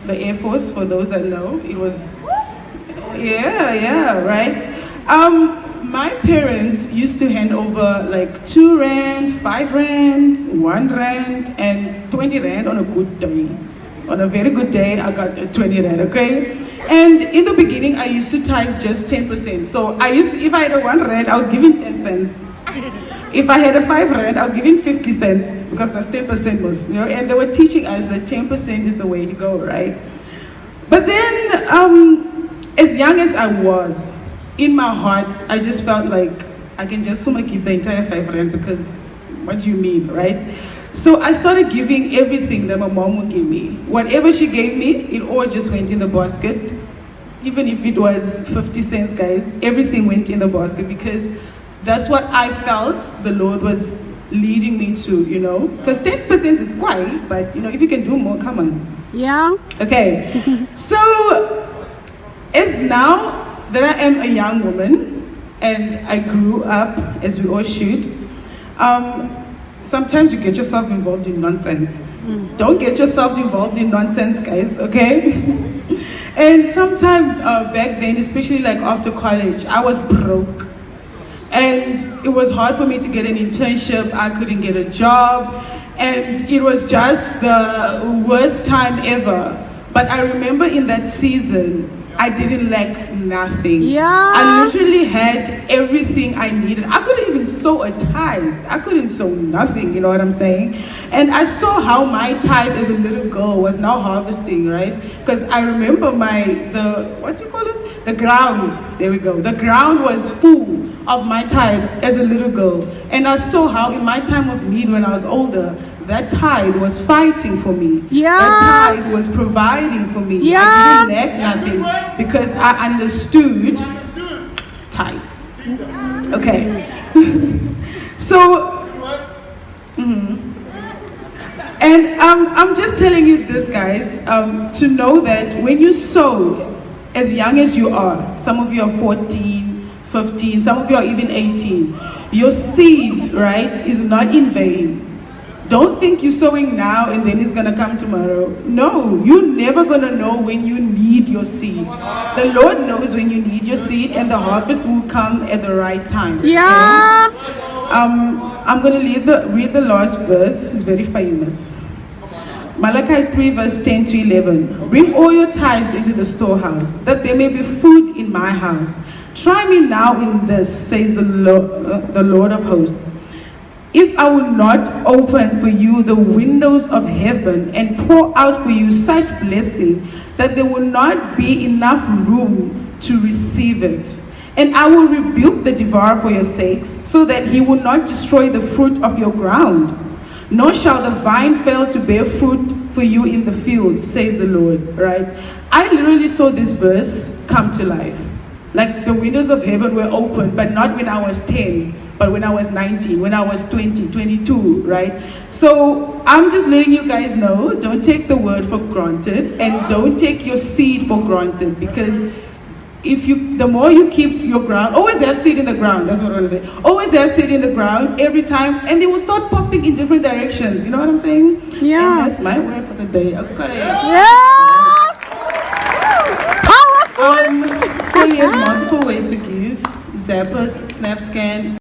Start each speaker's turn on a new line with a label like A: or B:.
A: the Air Force, for those that know. It was, yeah, right? My parents used to hand over like 2 rand, 5 rand, 1 rand, and 20 rand on a good day. On a very good day, I got a 20 rand, okay? And in the beginning, I used to tithe just 10%. So if I had a 1 rand, I would give him 10 cents. If I had a 5 rand, I would give him 50 cents because that's 10% was, and they were teaching us that 10% is the way to go, right? But then, as young as I was, in my heart, I just felt like I can just give the entire 5 rand because what do you mean, right? So I started giving everything that my mom would give me. Whatever she gave me, it all just went in the basket. Even if it was 50 cents, guys, everything went in the basket because that's what I felt the Lord was leading me to, Because 10% is quite, but, if you can do more, come on.
B: Yeah. Okay.
A: So, as now that I am a young woman and I grew up, as we all should, sometimes you get yourself involved in nonsense. Don't get yourself involved in nonsense, guys, okay? And sometime back then, especially like after college, I was broke. And it was hard for me to get an internship. I couldn't get a job. And it was just the worst time ever. But I remember in that season, I didn't lack nothing.
B: Yeah.
A: I literally had everything I needed. I couldn't even sew a tithe. I couldn't sew nothing, you know what I'm saying? And I saw how my tithe as a little girl was now harvesting, right? Because I remember the ground, there we go. The ground was full of my tithe as a little girl. And I saw how in my time of need when I was older, that tithe was fighting for me.
B: Yeah.
A: That tithe was providing for me.
B: Yeah.
A: I didn't lack nothing because I understood tithe. Okay. So, and I'm just telling you this, guys, to know that when you sow, as young as you are, some of you are 14, 15, some of you are even 18, your seed, right, is not in vain. Don't think you're sowing now and then it's going to come tomorrow. No, you're never going to know when you need your seed. The Lord knows when you need your seed and the harvest will come at the right time.
B: Yeah.
A: Okay? I'm going to read the last verse. It's very famous. Malachi 3 verse 10 to 11. Bring all your tithes into the storehouse, that there may be food in my house. Try me now in this, says the Lord of hosts. If I will not open for you the windows of heaven and pour out for you such blessing that there will not be enough room to receive it. And I will rebuke the devourer for your sakes, so that he will not destroy the fruit of your ground. Nor shall the vine fail to bear fruit for you in the field, says the Lord, right? I literally saw this verse come to life. Like the windows of heaven were open, but not when I was 10. But when I was 19, when I was 20, 22, right? So I'm just letting you guys know, don't take the word for granted and don't take your seed for granted, because the more you keep your ground, always have seed in the ground, that's what I want to say. Always have seed in the ground every time, and they will start popping in different directions. You know what I'm saying?
B: Yeah.
A: And that's my word for the day. Okay.
B: Yes! Powerful!
A: So you have multiple ways to give. Zappos, SnapScan.